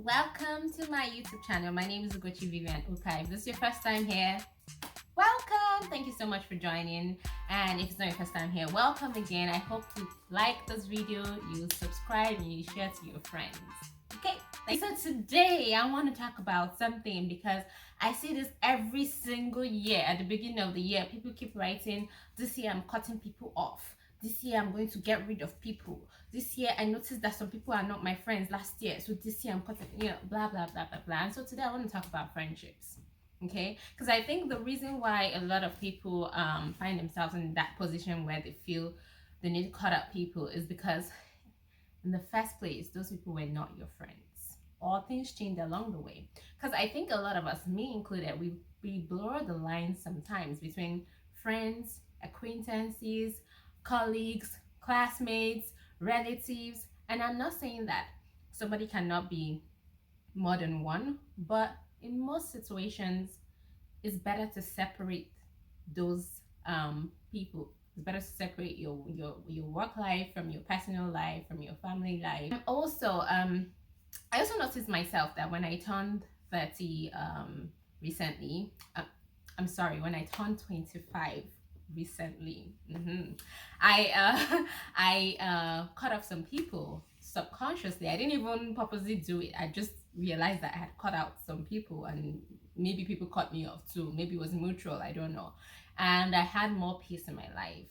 Welcome to my YouTube channel. My name is Ugochi Vivian Uka. If this is your first time here, welcome. Thank you so much for joining. And if it's not your first time here, welcome again. I hope you like this video, you subscribe, and you share to your friends. Okay, so today I want to talk about something because I see this every single year. At the beginning of the year, people keep writing, this year I'm cutting people off. This year I'm going to get rid of people. This year I noticed that some people are not my friends last year, so this year I'm cutting, blah blah blah blah blah. And so today I want to talk about friendships. Okay, because I think the reason why a lot of people find themselves in that position where they feel they need to cut out people is because in the first place those people were not your friends, or things changed along the way. Because I think a lot of us, me included, we blur the lines sometimes between friends, acquaintances, colleagues, classmates, relatives. And I'm not saying that somebody cannot be more than one, but in most situations it's better to separate those people. It's better to separate your work life from your personal life, from your family life. And also I also noticed myself that when I turned 30 recently, I'm sorry, when I turned 25 recently, I cut off some people subconsciously. I didn't even purposely do it. I just realized that I had cut out some people, and maybe people cut me off too. Maybe it was mutual, I don't know. And I had more peace in my life.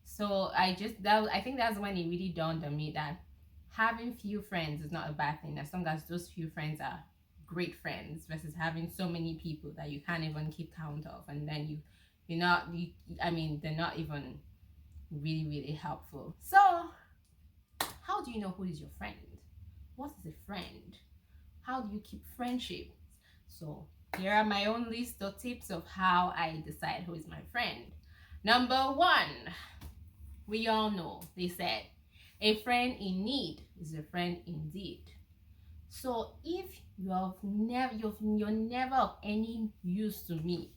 So I think that's when it really dawned on me that having few friends is not a bad thing, as long as those few friends are great friends, versus having so many people that you can't even keep count of, and then they're not even really helpful. So how do you know who is your friend? What is a friend? How do you keep friendship? So here are my own list of tips of how I decide who is my friend. Number one, we all know, they said, a friend in need is a friend indeed. So if you're never of any use to me,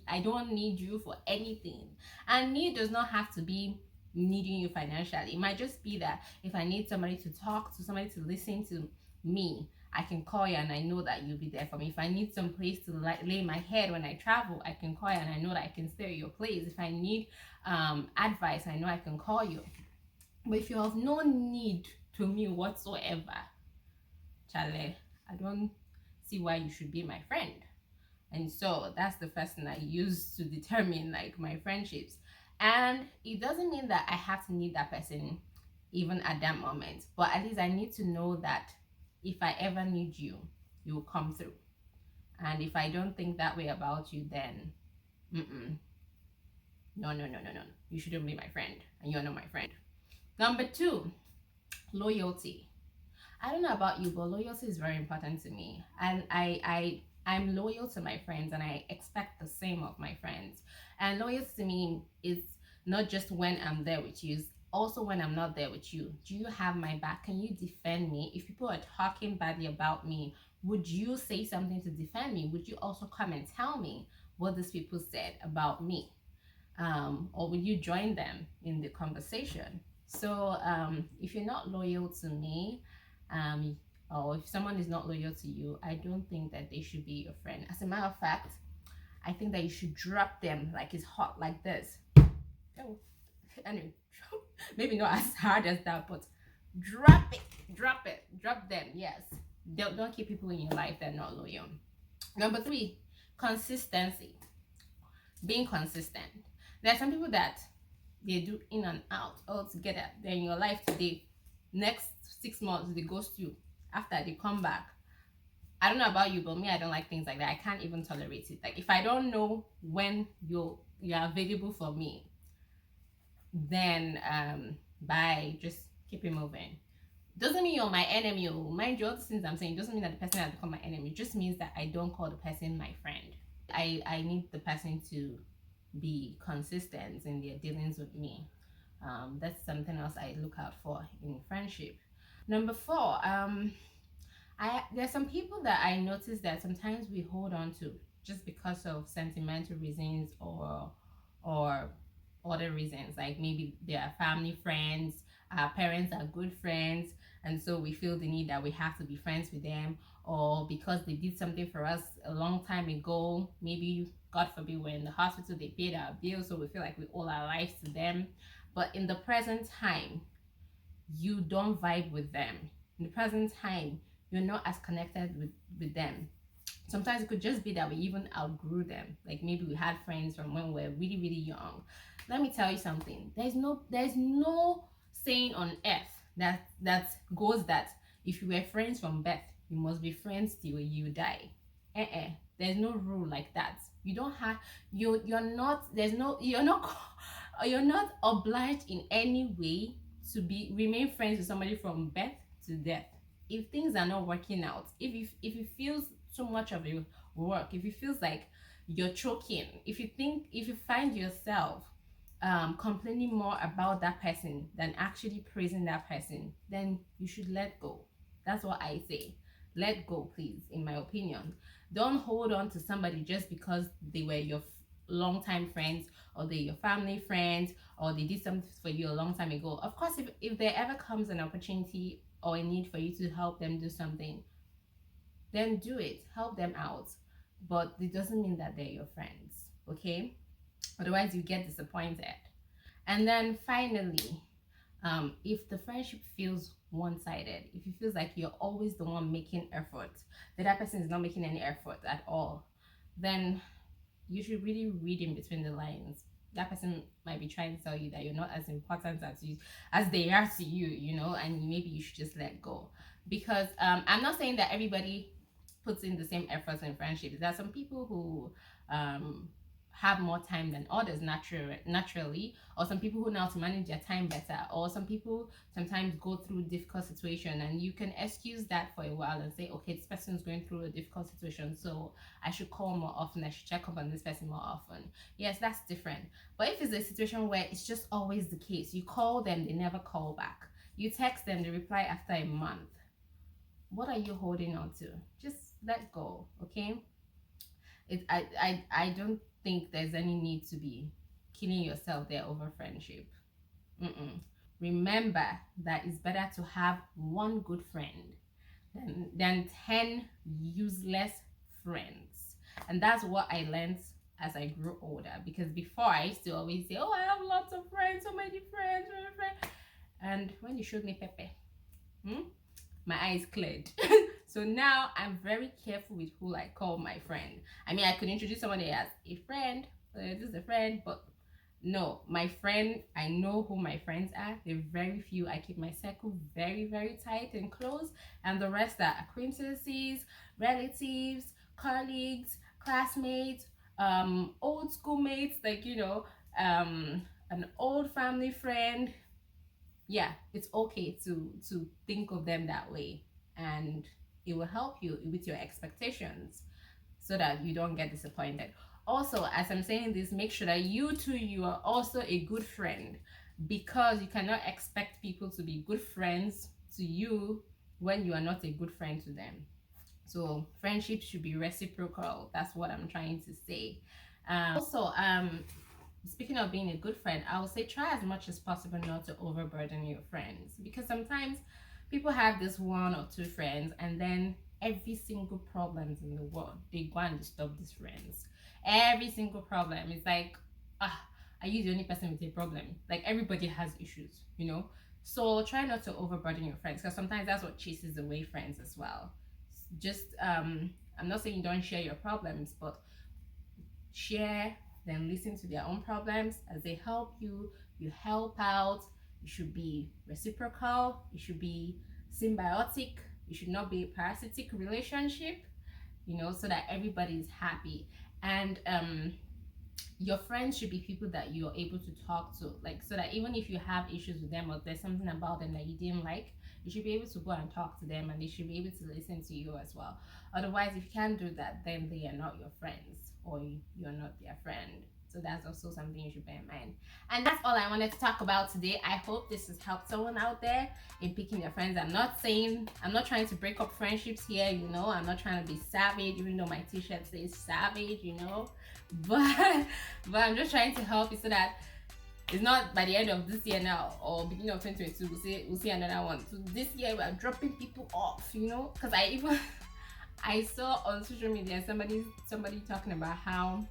I don't need you for anything. And need does not have to be needing you financially. It might just be that if I need somebody to talk to, somebody to listen to me, I can call you and I know that you'll be there for me. If I need some place to lay my head when I travel, I can call you and I know that I can stay at your place. If I need advice, I know I can call you. But if you have no need to me whatsoever, Charlie, I don't see why you should be my friend. And so that's the first thing I use to determine like my friendships. And it doesn't mean that I have to need that person even at that moment, but at least I need to know that if I ever need you, you will come through. And if I don't think that way about you, then no, you shouldn't be my friend, and you're not my friend. Number two, loyalty. I don't know about you, but loyalty is very important to me. And I'm loyal to my friends, and I expect the same of my friends. And loyalty to me is not just when I'm there with you, it's also when I'm not there with you. Do you have my back? Can you defend me? If people are talking badly about me, would you say something to defend me? Would you also come and tell me what these people said about me? Or would you join them in the conversation? So if you're not loyal to me, or if someone is not loyal to you, I don't think that they should be your friend. As a matter of fact, I think that you should drop them like it's hot, like this. Oh, anyway, maybe not as hard as that, but drop them. Yes, don't keep people in your life that are not loyal. Number three, consistency. Being consistent. There are some people that they do in and out altogether. They're in your life today, next 6 months they ghost you. After they come back, I don't know about you, but me, I don't like things like that. I can't even tolerate it. Like if I don't know when you're available for me, then bye, just keep it moving. Doesn't mean you're my enemy. Mind you, all the things I'm saying doesn't mean that the person has become my enemy. It just means that I don't call the person my friend. I need the person to be consistent in their dealings with me. That's something else I look out for in friendship. Number four, there's some people that I notice that sometimes we hold on to just because of sentimental reasons or other reasons, like maybe they are family friends, our parents are good friends, and so we feel the need that we have to be friends with them, or because they did something for us a long time ago, maybe God forbid we're in the hospital, they paid our bills, so we feel like we owe our lives to them. But in the present time, you don't vibe with them. In the present time, you're not as connected with them. Sometimes it could just be that we even outgrew them. Like maybe we had friends from when we were really, really young. Let me tell you something. There's no saying on earth that goes that if you were friends from birth, you must be friends till you die. There's no rule like that. You don't have you're not there's no you're not you're not obliged in any way to remain friends with somebody from birth to death. If things are not working out, if it feels too much of your work, if it feels like you're choking, if you find yourself complaining more about that person than actually praising that person, then you should let go. That's what I say. Let go, please, in my opinion. Don't hold on to somebody just because they were your longtime friends, or they're your family friends, or they did something for you a long time ago. Of course, if there ever comes an opportunity or a need for you to help them do something, then do it. Help them out. But it doesn't mean that they're your friends, okay? Otherwise, you get disappointed. And then finally, if the friendship feels one-sided, if it feels like you're always the one making effort, that person is not making any effort at all, then you should really read in between the lines. That person might be trying to tell you that you're not as important as they are to you, you know, and maybe you should just let go. Because I'm not saying that everybody puts in the same efforts in friendships. There are some people who have more time than others naturally, or some people who know how to manage their time better, or some people sometimes go through difficult situation, and you can excuse that for a while and say, okay, this person is going through a difficult situation, so I should call more often, I should check up on this person more often. Yes, that's different. But if it's a situation where it's just always the case, you call them, they never call back, you text them, they reply after a month, what are you holding on to? Just let go, okay? I don't think there's any need to be killing yourself there over friendship. Remember that it's better to have one good friend than 10 useless friends. And that's what I learned as I grew older, because before I used to always say, oh, I have lots of friends, so many friends, and when you showed me Pepe, my eyes cleared. So now I'm very careful with who I call my friend. I mean, I could introduce somebody as a friend, this is a friend, but no, my friend, I know who my friends are. They're very few. I keep my circle very, very tight and close, and the rest are acquaintances, relatives, colleagues, classmates, old schoolmates, like, you know, an old family friend. Yeah, it's okay to think of them that way, and it will help you with your expectations so that you don't get disappointed. Also, as I'm saying this, make sure that you are also a good friend, because you cannot expect people to be good friends to you when you are not a good friend to them. So friendship should be reciprocal. That's what I'm trying to say. Also, speaking of being a good friend, I would say try as much as possible not to overburden your friends, because sometimes people have this one or two friends, and then every single problems in the world, they go and disturb these friends. Every single problem is like, are you the only person with a problem? Like, everybody has issues, you know. So try not to overburden your friends, because sometimes that's what chases away friends as well. Just I'm not saying don't share your problems, but share them, listen to their own problems. As they help you, you help out. It should be reciprocal, it should be symbiotic, it should not be a parasitic relationship, you know, so that everybody is happy. And your friends should be people that you're able to talk to, like, so that even if you have issues with them, or there's something about them that you didn't like, you should be able to go and talk to them, and they should be able to listen to you as well. Otherwise, if you can't do that, then they are not your friends, or you're not their friend. So that's also something you should bear in mind. And that's all I wanted to talk about today. I hope this has helped someone out there in picking their friends. I'm not trying to break up friendships here, you know. I'm not trying to be savage, even though my t-shirt says savage, you know. But I'm just trying to help you so that It's not by the end of this year now or beginning of 2022 we'll see another one. So this year we are dropping people off, you know, because I even I saw on social media somebody talking about how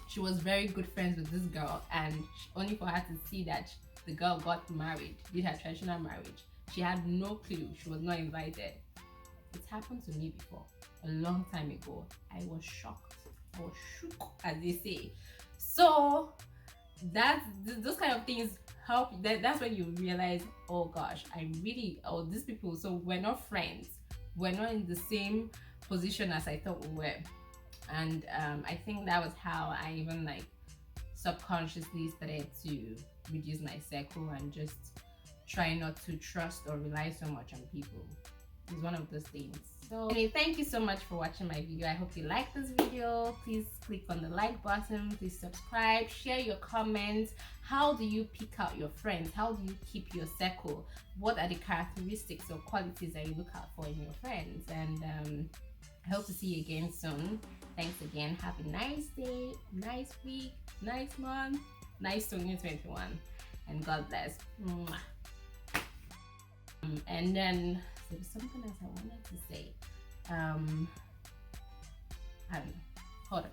she was very good friends with this girl, and only for her to see that the girl got married, did her traditional marriage. She had no clue. She was not invited. It happened to me before, a long time ago. I was shocked. I was shook, as they say. So those kind of things help. That's when you realize, oh gosh, these people. So we're not friends. We're not in the same position as I thought we were. And I think that was how I even like subconsciously started to reduce my circle and just try not to trust or rely so much on people. It's one of those things. So anyway, thank you so much for watching my video. I hope you like this video. Please click on the like button, please subscribe, share your comments. How do you pick out your friends? How do you keep your circle? What are the characteristics or qualities that you look out for in your friends? And I hope to see you again soon. Thanks again. Have a nice day, nice week, nice month, nice 2021, and God bless. And then there was something else I wanted to say. I don't know. Hold on.